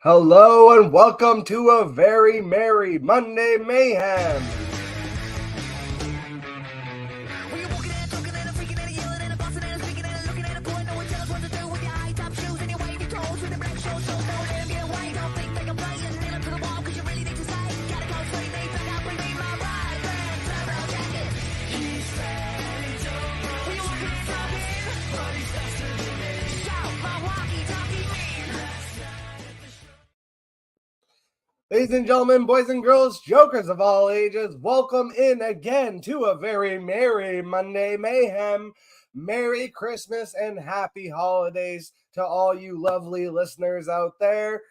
Hello and welcome to a very merry Monday Mayhem. Ladies and gentlemen, boys and girls, jokers of all ages, welcome in again to a very merry Monday Mayhem. Merry Christmas and happy holidays to all you lovely listeners out there.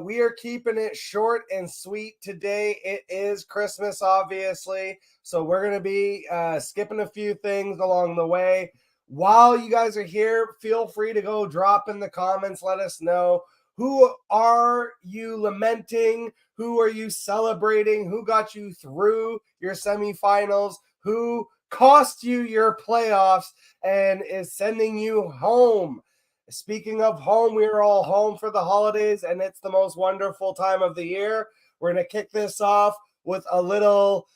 We are keeping it short and sweet today. It is Christmas, obviously, so we're going to be skipping a few things along the way. While you guys are here, feel free to go drop in the comments. Let us know. Who are you lamenting? Who are you celebrating? Who got you through your semifinals? Who cost you your playoffs and is sending you home? Speaking of home, we are all home for the holidays, and it's the most wonderful time of the year. We're going to kick this off with a little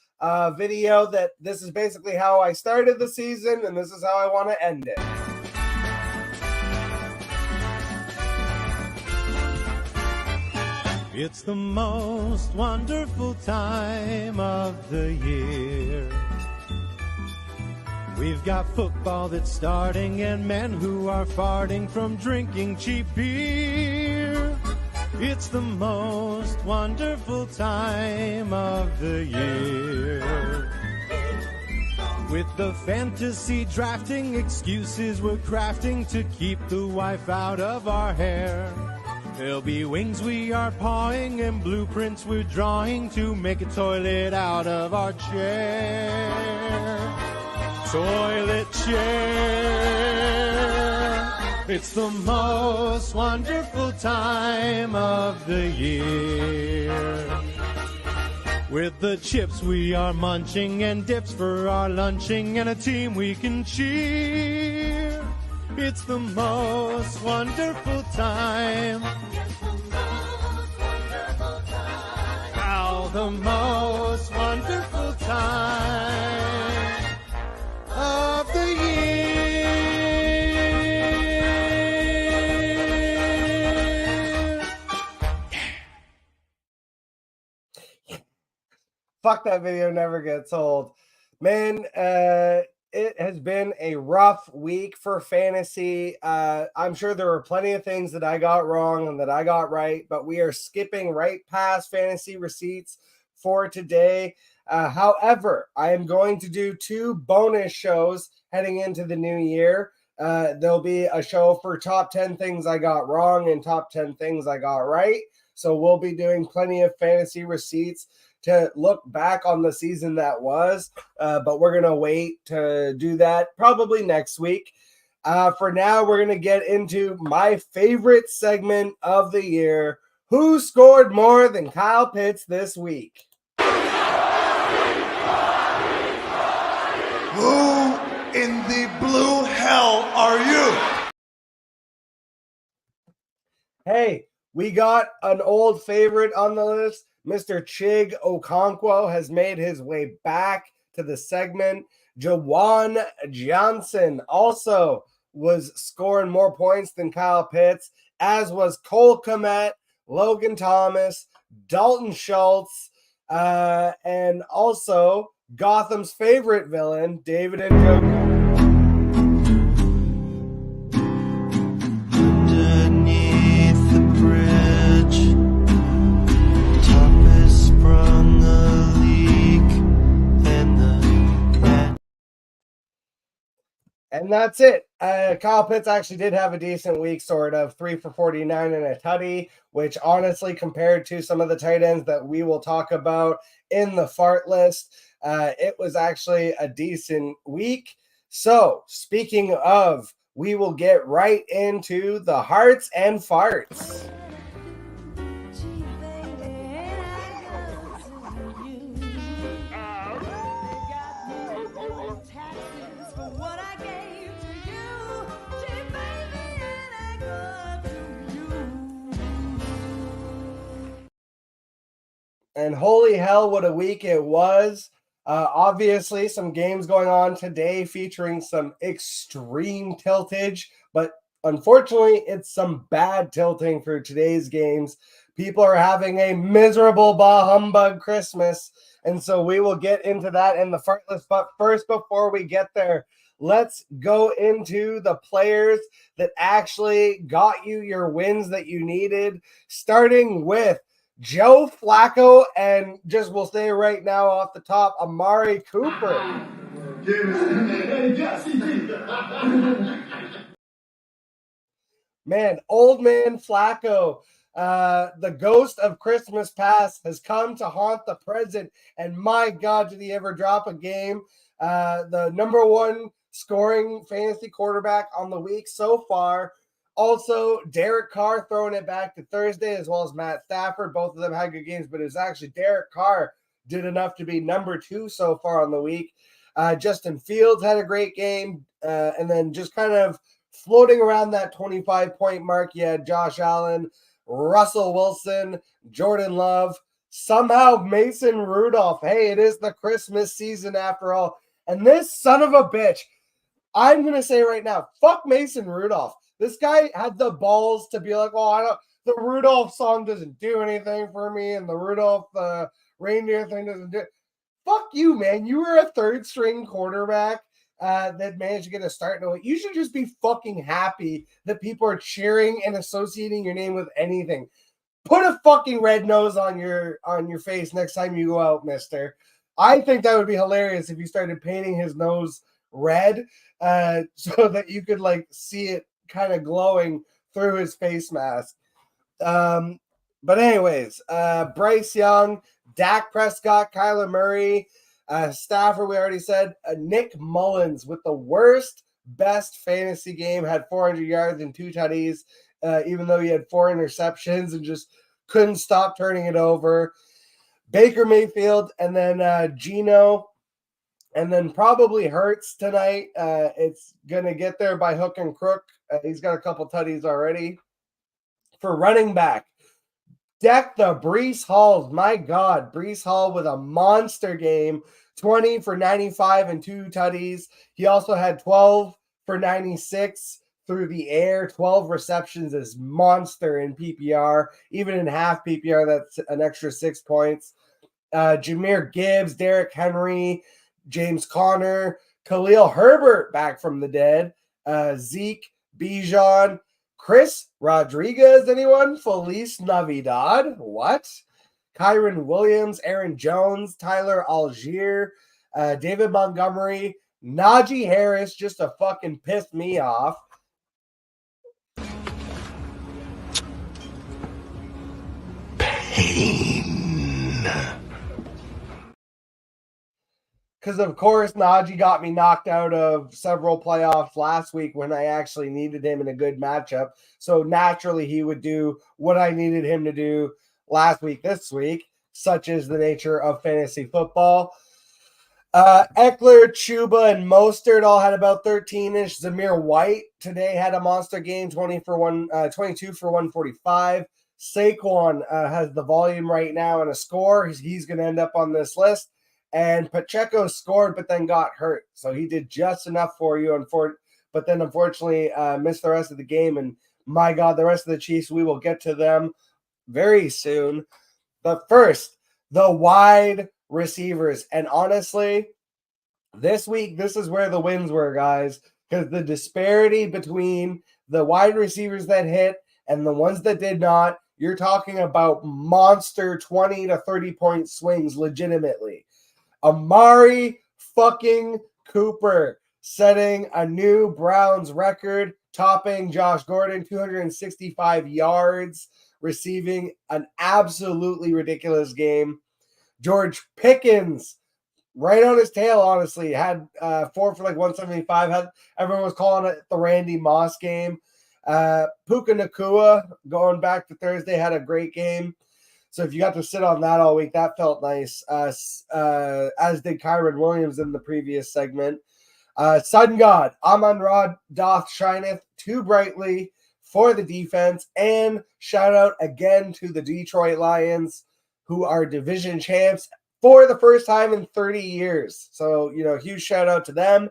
video that this is basically how I started the season, and this is how I want to end it. It's the most wonderful time of the year. We've got football that's starting and men who are farting from drinking cheap beer. It's the most wonderful time of the year. With the fantasy drafting excuses we're crafting to keep the wife out of our hair. There'll be wings we are pawing and blueprints we're drawing to make a toilet out of our chair. Toilet chair. It's the most wonderful time of the year. With the chips we are munching and dips for our lunching and a team we can cheer. It's the most wonderful time. Now the most wonderful time of the year. Fuck, that video never gets old. Man, it has been a rough week for fantasy. I'm sure there were plenty of things that I got wrong and that I got right, but we are skipping right past fantasy receipts for today. However, I am going to do 2 bonus shows heading into the new year. There'll be a show for top 10 things I got wrong and top 10 things I got right. So we'll be doing plenty of fantasy receipts to look back on the season that was, but we're going to wait to do that probably next week. For now, we're going to get into my favorite segment of the year. Who scored more than Kyle Pitts this week? Who in the blue hell are you? Hey, we got an old favorite on the list. Mr. Chig Okonkwo has made his way back to the segment. Jawan Johnson also was scoring more points than Kyle Pitts, as was Cole Kmet, Logan Thomas, Dalton Schultz, and also Gotham's favorite villain, David Njoku. And that's it. Kyle Pitts actually did have a decent week, sort of 3 for 49 and a tutty, which honestly, compared to some of the tight ends that we will talk about in the fart list, it was actually a decent week. So, speaking of, we will get right into the hearts and farts. And holy hell, what a week it was. Obviously, some games going on today featuring some extreme tiltage, but unfortunately, it's some bad tilting for today's games. People are having a miserable bah humbug Christmas, and so we will get into that in the fartless. But first, before we get there, let's go into the players that actually got you your wins that you needed, starting with Joe Flacco, and just we'll say right now off the top, Amari Cooper. Man, old man Flacco, the ghost of Christmas past has come to haunt the present. And my God, did he ever drop a game? The number one scoring fantasy quarterback on the week so far. Also, Derek Carr throwing it back to Thursday, as well as Matt Stafford. Both of them had good games, but it was actually Derek Carr did enough to be number 2 so far on the week. Justin Fields had a great game, and then just kind of floating around that 25-point mark, you had Josh Allen, Russell Wilson, Jordan Love, somehow Mason Rudolph. Hey, it is the Christmas season after all. And this son of a bitch, I'm going to say right now, fuck Mason Rudolph. This guy had the balls to be like, oh, the Rudolph song doesn't do anything for me, and the Rudolph reindeer thing doesn't do. Fuck you, man. You were a third string quarterback that managed to get a start. No, you should just be fucking happy that people are cheering and associating your name with anything. Put a fucking red nose on your face next time you go out, mister. I think that would be hilarious if you started painting his nose red so that you could like see it kind of glowing through his face mask. But anyways, Bryce Young, Dak Prescott, Kyler Murray, Stafford, we already said. Nick Mullins with the best fantasy game, had 400 yards and 2 tutties, even though he had 4 interceptions and just couldn't stop turning it over. Baker Mayfield, and then Geno, and then probably Hurts tonight. It's going to get there by hook and crook. He's got a couple tutties already. For running back, deck the Breece Halls. My God, Breece Hall with a monster game. 20 for 95 and 2 tutties. He also had 12 for 96 through the air. 12 receptions is monster in PPR. Even in half PPR, that's an extra 6 points. Jahmyr Gibbs, Derrick Henry, James Conner, Khalil Herbert back from the dead, Zeke, Bijan, Chris Rodriguez, anyone? Feliz Navidad. What? Kyron Williams, Aaron Jones, Tyler Algier, David Montgomery, Najee Harris, just to fucking piss me off. Pain. Because, of course, Najee got me knocked out of several playoffs last week when I actually needed him in a good matchup. So, naturally, he would do what I needed him to do last week, this week, such is the nature of fantasy football. Eckler, Chuba, and Mostert all had about 13-ish. Zamir White today had a monster game, 22 for 145. Saquon has the volume right now and a score. He's going to end up on this list. And Pacheco scored, but then got hurt. So he did just enough for you, but then unfortunately missed the rest of the game. And my God, the rest of the Chiefs, we will get to them very soon. But first, the wide receivers. And honestly, this week, this is where the wins were, guys, because the disparity between the wide receivers that hit and the ones that did not, you're talking about monster 20 to 30-point swings legitimately. Amari fucking Cooper setting a new Browns record, topping Josh Gordon, 265 yards, receiving an absolutely ridiculous game. George Pickens, right on his tail, honestly, had 4 for like 175. Everyone was calling it the Randy Moss game. Puka Nacua, going back to Thursday, had a great game. So if you got to sit on that all week, that felt nice, as did Kyron Williams in the previous segment. Sun God, Amon-Ra doth shineth too brightly for the defense. And shout out again to the Detroit Lions. who are division champs for the first time in 30 years. So, huge shout out to them.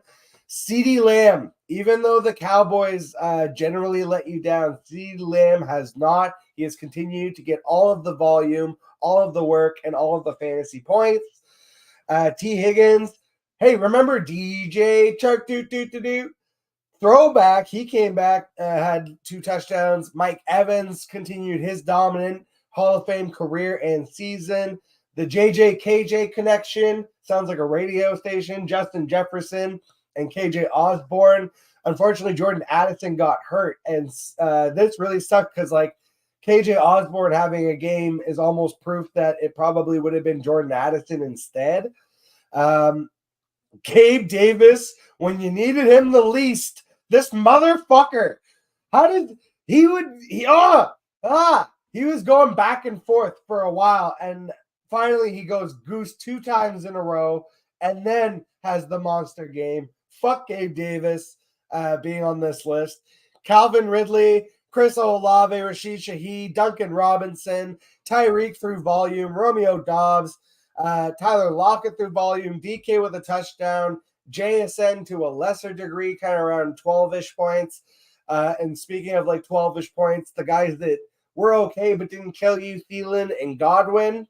CeeDee Lamb, even though the Cowboys generally let you down, CeeDee Lamb has not. He has continued to get all of the volume, all of the work, and all of the fantasy points. T. Higgins, hey, remember DJ Chuck throwback? He came back, had 2 touchdowns. Mike Evans continued his dominant Hall of Fame career and season. The JJ KJ connection sounds like a radio station. Justin Jefferson and KJ Osborne. Unfortunately, Jordan Addison got hurt, and this really sucked because KJ Osborne having a game is almost proof that it probably would have been Jordan Addison instead. Gabe Davis, when you needed him the least, this motherfucker, he was going back and forth for a while, and finally he goes goose 2 times in a row and then has the monster game. Fuck Gabe Davis being on this list. Calvin Ridley, Chris Olave, Rashid Shaheed, Duncan Robinson, Tyreek through volume, Romeo Dobbs, Tyler Lockett through volume, DK with a touchdown, JSN to a lesser degree, kind of around 12-ish points. And speaking of 12-ish points, the guys that were okay but didn't kill you, Thielen and Godwin.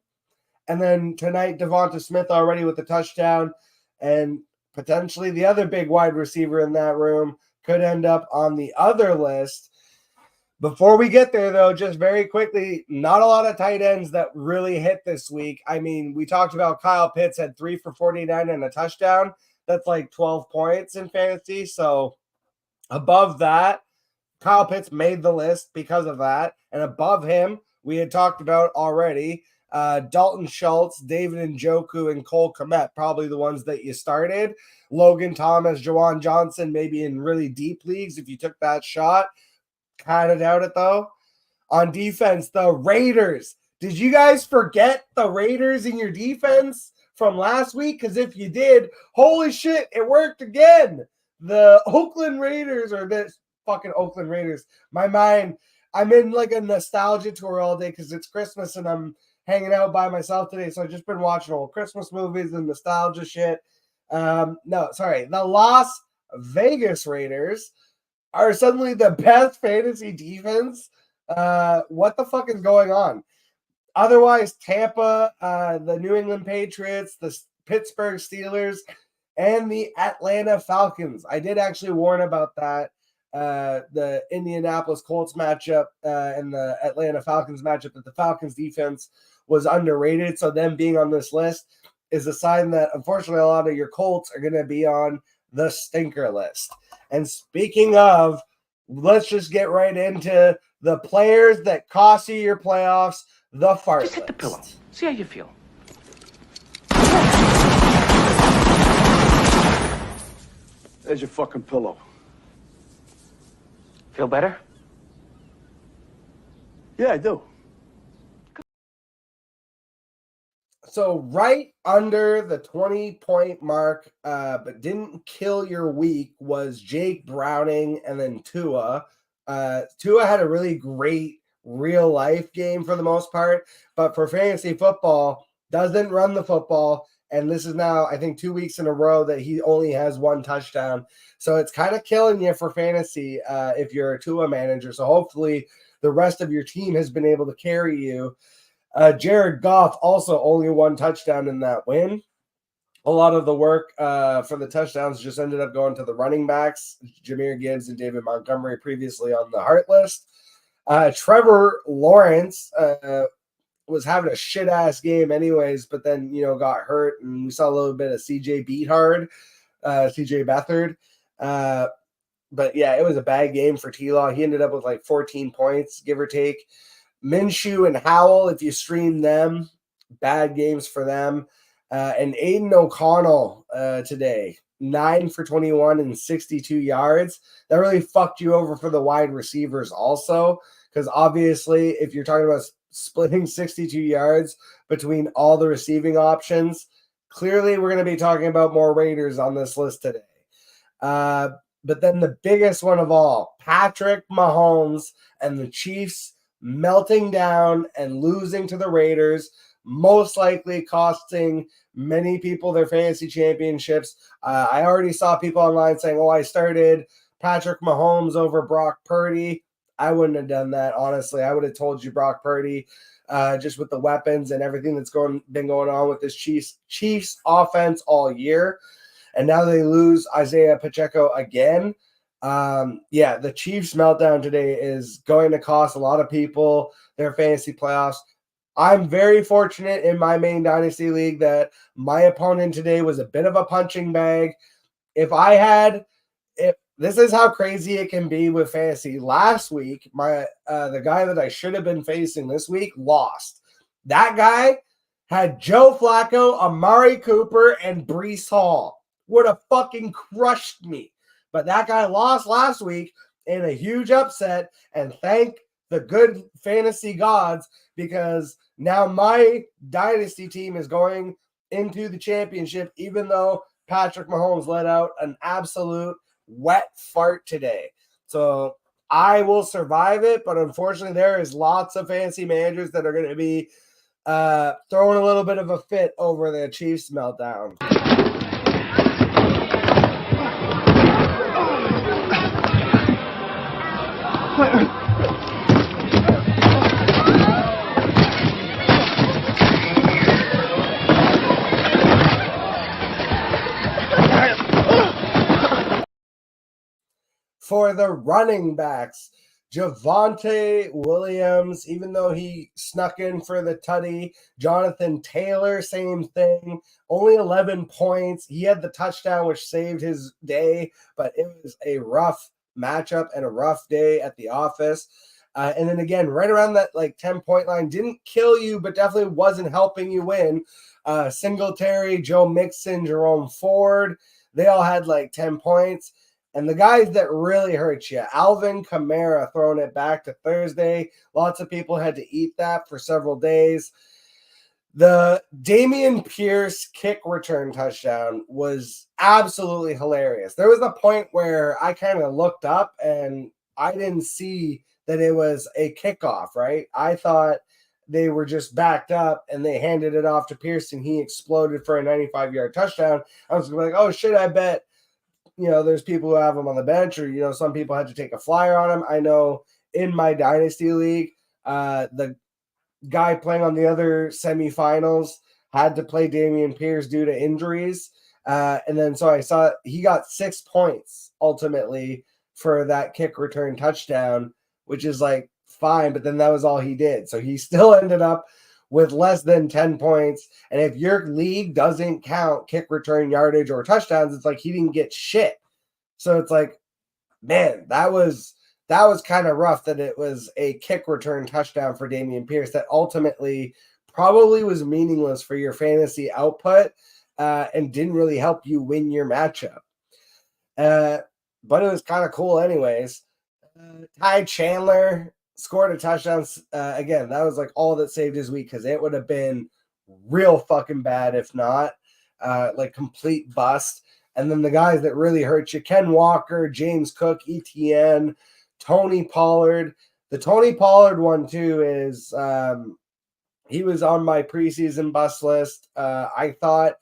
And then tonight, Devonta Smith already with a touchdown. And potentially the other big wide receiver in that room could end up on the other list. Before we get there, though, just very quickly, not a lot of tight ends that really hit this week. I mean, we talked about Kyle Pitts had 3 for 49 and a touchdown. That's 12 points in fantasy. So above that, Kyle Pitts made the list because of that. And above him, we had talked about already, Dalton Schultz, David Njoku, and Cole Kmet, probably the ones that you started. Logan Thomas, Jawan Johnson, maybe in really deep leagues if you took that shot. Kind of doubt it, though. On defense, the Raiders. Did you guys forget the Raiders in your defense from last week? Because if you did, holy shit, it worked again. The Oakland Raiders, or this fucking Oakland Raiders. My mind, I'm in a nostalgia tour all day because it's Christmas and I'm hanging out by myself today. So I've just been watching old Christmas movies and nostalgia shit. The Las Vegas Raiders are suddenly the best fantasy defense. What the fuck is going on? Otherwise, Tampa, the New England Patriots, the Pittsburgh Steelers, and the Atlanta Falcons. I did actually warn about that. The Indianapolis Colts matchup and the Atlanta Falcons matchup, that the Falcons defense was underrated. So them being on this list is a sign that, unfortunately, a lot of your Colts are going to be on the stinker list. And speaking of, let's just get right into the players that cost you your playoffs, the fart Just hit the list. pillow. See how you feel. There's your fucking pillow. Feel better? Yeah, I do. So right under the 20-point mark, but didn't kill your week, was Jake Browning and then Tua. Tua had a really great real-life game for the most part, but for fantasy football, doesn't run the football, and this is now, I think, 2 weeks in a row that he only has 1 touchdown. So it's kind of killing you for fantasy if you're a Tua manager. So hopefully the rest of your team has been able to carry you. Jared Goff also only 1 touchdown in that win. A lot of the work for the touchdowns just ended up going to the running backs, Jahmyr Gibbs and David Montgomery, previously on the Heart list. Trevor Lawrence was having a shit-ass game anyways, but then, got hurt, and we saw a little bit of CJ Beathard. But, yeah, it was a bad game for T-Law. He ended up with 14 points, give or take. Minshew and Howell, if you stream them, bad games for them. And Aiden O'Connell today, 9 for 21 and 62 yards. That really fucked you over for the wide receivers also, because obviously if you're talking about splitting 62 yards between all the receiving options, clearly we're going to be talking about more Raiders on this list today. But then the biggest one of all, Patrick Mahomes and the Chiefs melting down and losing to the Raiders, most likely costing many people their fantasy championships. I already saw people online saying, I started Patrick Mahomes over Brock Purdy. I wouldn't have done that, honestly. I would have told you Brock Purdy, just with the weapons and everything that's been going on with this Chiefs offense all year. And now they lose Isaiah Pacheco again. The Chiefs meltdown today is going to cost a lot of people their fantasy playoffs. I'm very fortunate in my main dynasty league that my opponent today was a bit of a punching bag. If this is how crazy it can be with fantasy. Last week, the guy that I should have been facing this week lost. That guy had Joe Flacco, Amari Cooper, and Breece Hall. Would have fucking crushed me. But that guy lost last week in a huge upset, and thank the good fantasy gods, because now my dynasty team is going into the championship, even though Patrick Mahomes let out an absolute wet fart today. So I will survive it, but unfortunately there is lots of fantasy managers that are going to be throwing a little bit of a fit over the Chiefs meltdown. For the running backs, Javonte Williams, even though he snuck in for the tutty. Jonathan Taylor, same thing. Only 11 points. He had the touchdown, which saved his day, but it was a rough matchup and a rough day at the office. And then again, right around that 10-point line, didn't kill you, but definitely wasn't helping you win. Singletary, Joe Mixon, Jerome Ford, they all had 10 points. And the guys that really hurt you, Alvin Kamara throwing it back to Thursday. Lots of people had to eat that for several days. The Dameon Pierce kick return touchdown was absolutely hilarious. There was a point where I kind of looked up and I didn't see that it was a kickoff, right? I thought they were just backed up and they handed it off to Pierce and he exploded for a 95-yard touchdown. I was like, oh shit, I bet there's people who have him on the bench, or, some people had to take a flyer on him. I know in my dynasty league, the guy playing on the other semifinals had to play Dameon Pierce due to injuries. And then so I saw he got 6 points ultimately for that kick return touchdown, which is fine, but then that was all he did. So he still ended up with less than 10 points. And if your league doesn't count kick return yardage or touchdowns, it's he didn't get shit. So it's man, that was kind of rough that it was a kick return touchdown for Dameon Pierce that ultimately probably was meaningless for your fantasy output and didn't really help you win your matchup. But it was kind of cool anyways. Ty Chandler scored a touchdown. Again, that was all that saved his week, because it would have been real fucking bad if not. Complete bust. And then the guys that really hurt you, Ken Walker, James Cook, ETN, Tony Pollard. The Tony Pollard one too is he was on my preseason bust list. I thought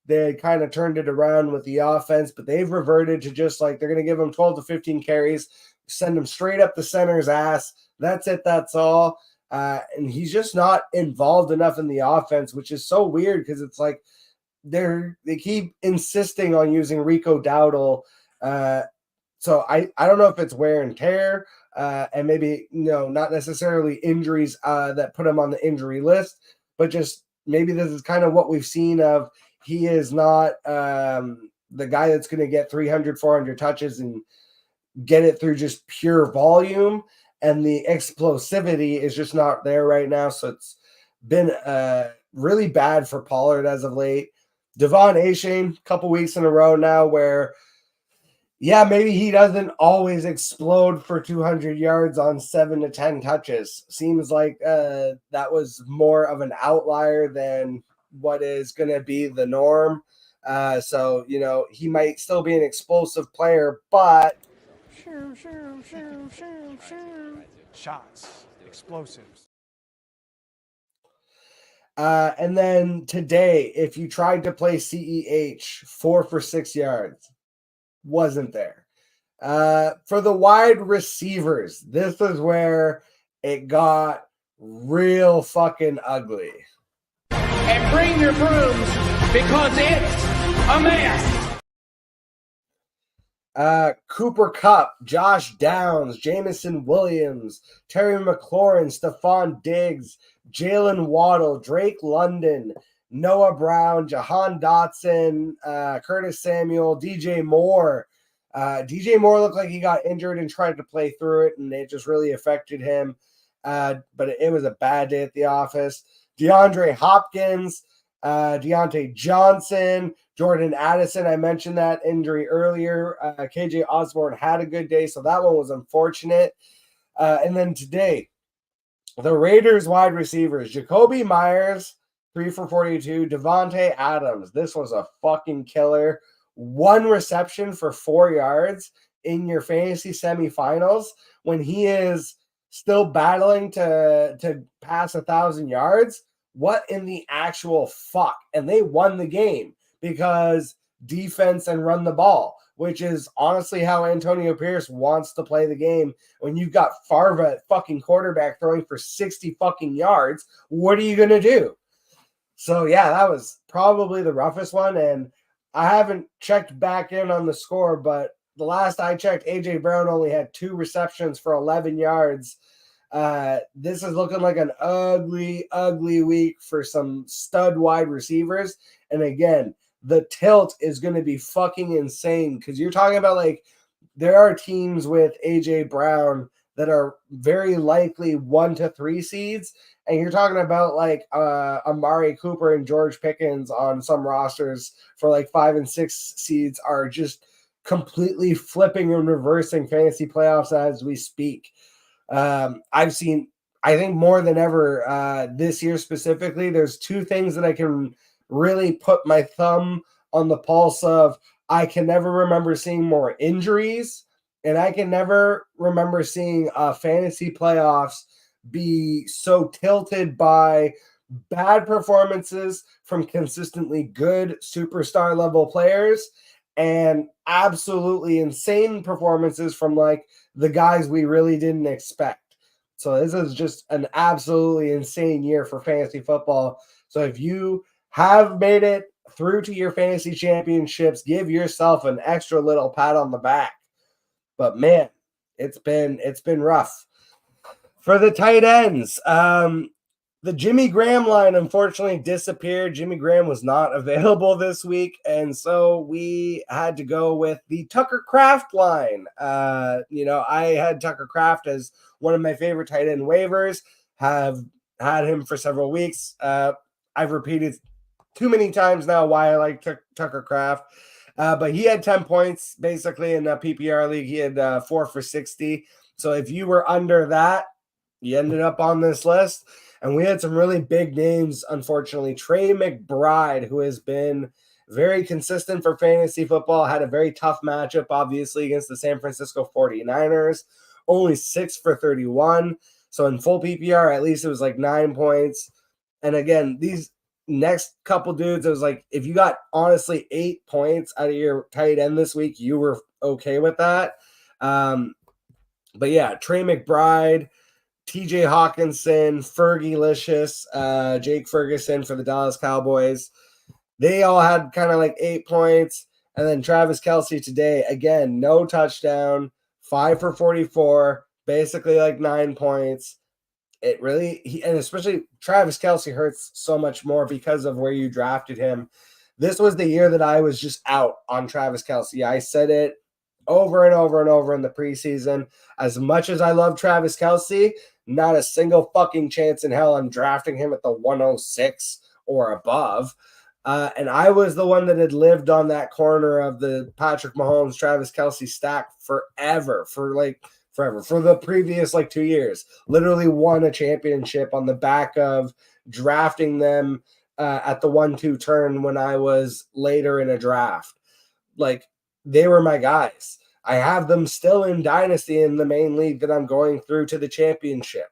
they had kind of turned it around with the offense, but they've reverted to just they're going to give him 12 to 15 carries, send him straight up the center's ass. That's it. That's all. And he's just not involved enough in the offense, which is so weird because it's they keep insisting on using Rico Dowdle. So I don't know if it's wear and tear and maybe, not necessarily injuries that put him on the injury list, but just maybe this is kind of what we've seen of he is not the guy that's going to get 300, 400 touches and get it through just pure volume. And the explosivity is just not there right now. So it's been really bad for Pollard as of late. Devon Achane, a couple weeks in a row now where, maybe he doesn't always explode for 200 yards on 7 to 10 touches. Seems like that was more of an outlier than what is going to be the norm. So, he might still be an explosive player, but shots, explosives. And then today, if you tried to play CEH 4 for 6 yards, wasn't there. For the wide receivers, this is where it got real fucking ugly. And bring your brooms because it's a mess. Cooper Kupp, Josh Downs, Jameson Williams, Terry McLaurin, Stephon Diggs, Jalen Waddle, Drake London, Noah Brown, Jahan Dotson, Curtis Samuel, DJ Moore. DJ Moore looked like he got injured and tried to play through it, and it just really affected him. But it was a bad day at the office. DeAndre Hopkins, Deontay Johnson, Jordan Addison. I mentioned that injury earlier. KJ Osborne had a good day, so that one was unfortunate. And then today, the Raiders wide receivers, Jacoby Myers, 3 for 42, Devontae Adams. This was a fucking killer. 1 reception for 4 yards in your fantasy semifinals when he is still battling to pass 1,000 yards. What in the actual fuck? And they won the game because defense and run the ball, which is honestly how Antonio Pierce wants to play the game. When you've got Favre at fucking quarterback throwing for 60 fucking yards, what are you going to do? So yeah, that was probably the roughest one. And I haven't checked back in on the score, but the last I checked, AJ Brown only had 2 receptions for 11 yards. This is looking like an ugly, ugly week for some stud wide receivers. And again, the tilt is going to be fucking insane because you're talking about like there are teams with AJ Brown that are very likely 1 to 3 seeds. And you're talking about like Amari Cooper and George Pickens on some rosters for like 5 and 6 seeds are just completely flipping and reversing fantasy playoffs as we speak. I've seen, I think more than ever this year specifically, there's 2 things that I can really put my thumb on the pulse of. I can never remember seeing more injuries, and I can never remember seeing fantasy playoffs be so tilted by bad performances from consistently good superstar level players and absolutely insane performances from like the guys we really didn't expect. So this is just an absolutely insane year for fantasy football. So if you have made it through to your fantasy championships, give yourself an extra little pat on the back. But man, it's been rough. For the tight ends, the Jimmy Graham line unfortunately disappeared. Jimmy Graham was not available this week, and so we had to go with the Tucker Kraft line. I had Tucker Kraft as one of my favorite tight end waivers, have had him for several weeks. I've repeated too many times now why I like Tucker Kraft. But he had 10 points basically in the PPR league. He had 4 for 60. So if you were under that, you ended up on this list. And we had some really big names, unfortunately. Trey McBride, who has been very consistent for fantasy football, had a very tough matchup, obviously, against the San Francisco 49ers. Only 6 for 31. So in full PPR, at least it was like 9 points. And again, these next couple dudes, it was like if you got honestly 8 points out of your tight end this week, you were okay with that. But yeah, Trey McBride, TJ Hawkinson, Fergie-licious, Jake Ferguson for the Dallas Cowboys. They all had kind of like 8 points. And then Travis Kelce today, again, no touchdown, 5 for 44, basically like 9 points. It really, and especially Travis Kelce hurts so much more because of where you drafted him. This was the year that I was just out on Travis Kelce. I said it over and over and over in the preseason. As much as I love Travis Kelce, not a single fucking chance in hell I'm drafting him at the 106 or above. And I was the one that had lived on that corner of the Patrick Mahomes, Travis Kelce stack forever, for the previous 2 years. Literally won a championship on the back of drafting them at the 1-2 turn when I was later in a draft. They were my guys. I have them still in Dynasty in the main league that I'm going through to the championship.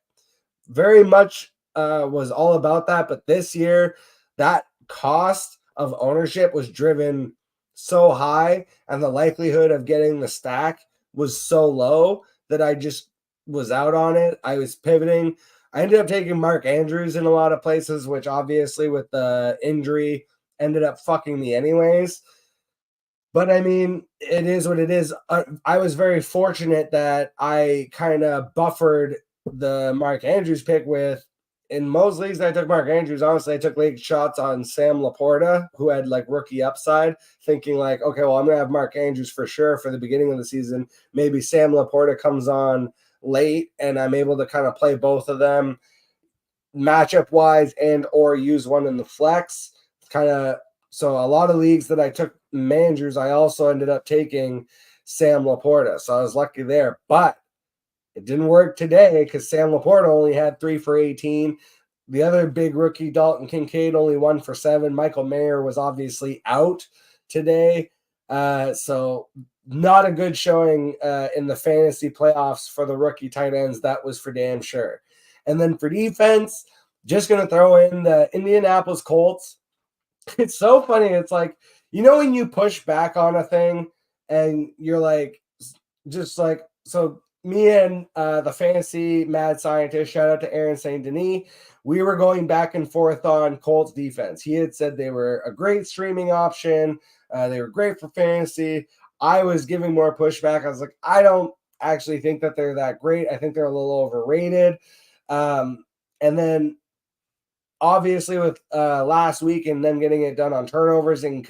Very much was all about that, but this year, that cost of ownership was driven so high, and the likelihood of getting the stack was so low that I just was out on it. I was pivoting. I ended up taking Mark Andrews in a lot of places, which obviously with the injury ended up fucking me anyways. But I mean, it is what it is. I was very fortunate that I kind of buffered the Mark Andrews pick with, in most leagues that I took Mark Andrews, honestly, I took late shots on Sam Laporta, who had like rookie upside, thinking like, okay, well, I'm going to have Mark Andrews for sure for the beginning of the season. Maybe Sam Laporta comes on late and I'm able to kind of play both of them matchup wise and or use one in the flex. Kind of, so a lot of leagues that I took managers, I also ended up taking Sam Laporta. So I was lucky there. But it didn't work today because Sam Laporta only had 3 for 18. The other big rookie, Dalton Kincaid, only 1 for 7. Michael Mayer was obviously out today. So not a good showing in the fantasy playoffs for the rookie tight ends. That was for damn sure. And then for defense, just going to throw in the Indianapolis Colts. It's so funny. It's like, you know, when you push back on a thing and you're like, just like, so me and the fantasy mad scientist, shout out to Aaron St. Denis, we were going back and forth on Colts defense. He had said they were a great streaming option. They were great for fantasy. I was giving more pushback. I was like, I don't actually think that they're that great. I think they're a little overrated. And then obviously with last week and them getting it done on turnovers and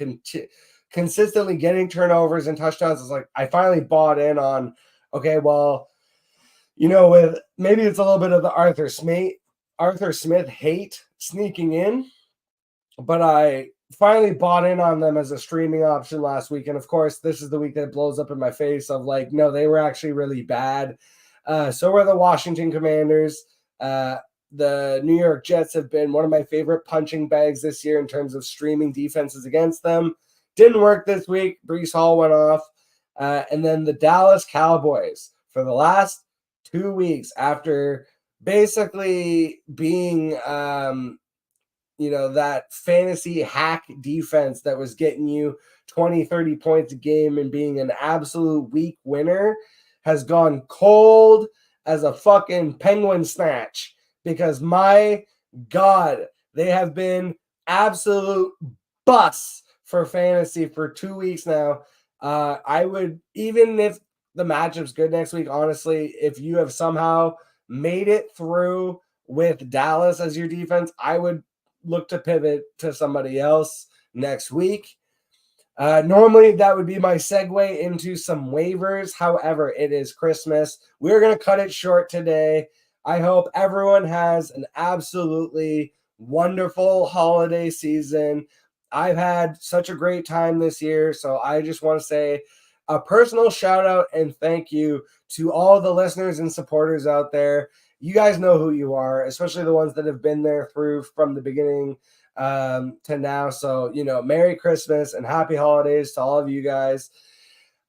consistently getting turnovers and touchdowns, it's like I finally bought in on, okay, well, you know, with maybe it's a little bit of the Arthur Smith hate sneaking in, but I finally bought in on them as a streaming option last week. And of course, this is the week that blows up in my face of like, no, they were actually really bad. So were the Washington Commanders. The New York Jets have been one of my favorite punching bags this year in terms of streaming defenses against them. Didn't work this week. Breece Hall went off. And then the Dallas Cowboys for the last 2 weeks after basically being, you know, that fantasy hack defense that was getting you 20, 30 points a game and being an absolute week winner has gone cold as a fucking penguin snatch. Because my God, they have been absolute busts for fantasy for 2 weeks now. I would, even if the matchup's good next week, honestly, if you have somehow made it through with Dallas as your defense, I would look to pivot to somebody else next week. Normally, that would be my segue into some waivers. However, it is Christmas. We're going to cut it short today. I hope everyone has an absolutely wonderful holiday season. I've had such a great time this year, so I just want to say a personal shout out and thank you to all the listeners and supporters out there. You guys know who you are, especially the ones that have been there through from the beginning to now. So, you know, Merry Christmas and Happy Holidays to all of you guys.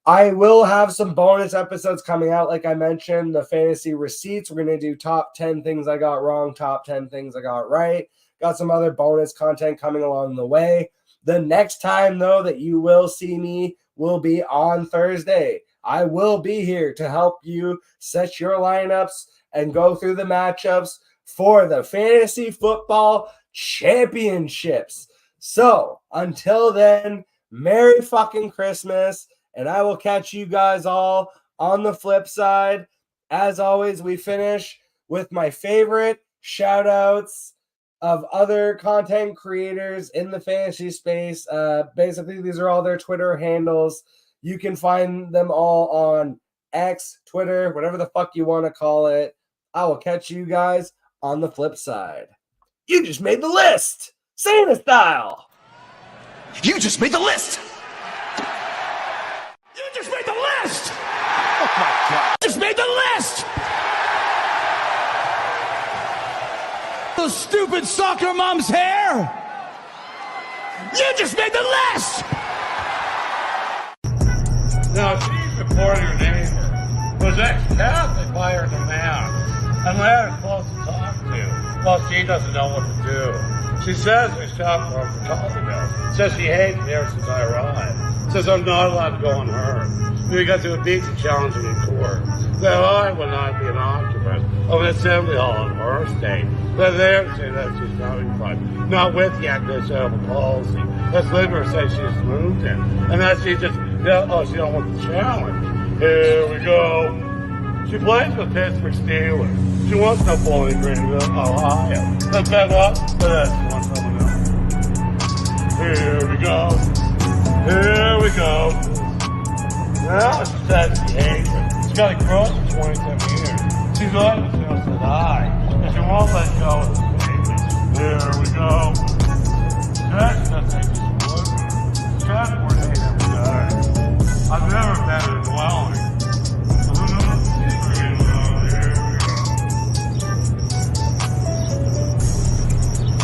I will have some bonus episodes coming out. Like I mentioned, the fantasy receipts. We're going to do top 10 things I got wrong, top 10 things I got right. Got some other bonus content coming along the way. The next time, though, that you will see me will be on Thursday. I will be here to help you set your lineups and go through the matchups for the Fantasy Football Championships. So, until then, Merry fucking Christmas. And I will catch you guys all on the flip side. As always, we finish with my favorite shout outs of other content creators in the fantasy space. Basically, these are all their Twitter handles. You can find them all on X, Twitter, whatever the fuck you want to call it. I will catch you guys on the flip side. You just made the list, Santa style. You just made the list! You just made the list! Oh my God. Just made the list! The stupid soccer mom's hair! You just made the list! Now, support your neighbor, who's ex-Catholic by her demand, and let her close to talk to. Well, she doesn't know what to do. She says we shop for her Colleyville. Says she hates me ever since I arrived. Says I'm not allowed to go unheard. We got to a beat to challenge me in court. That I would not be an occupant of an assembly hall in her state. But they're saying that she's coming from. Not with the anti-social policy. That's Libera says she's moved in. And that she just, she don't want the challenge. Here we go. She plays with Pittsburgh Steelers. She wants no Bowling Green, Ohio. Let's back up for this. She wants someone else. Here we go. Here we go. Now she says she hates it. She's got a crush for 27 years. She's always feels to die. And she won't let go of the baby. Here we go. Jackson doesn't take this wood. Transport ain't every day. I've never been in a dwelling.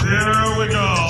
Here we go.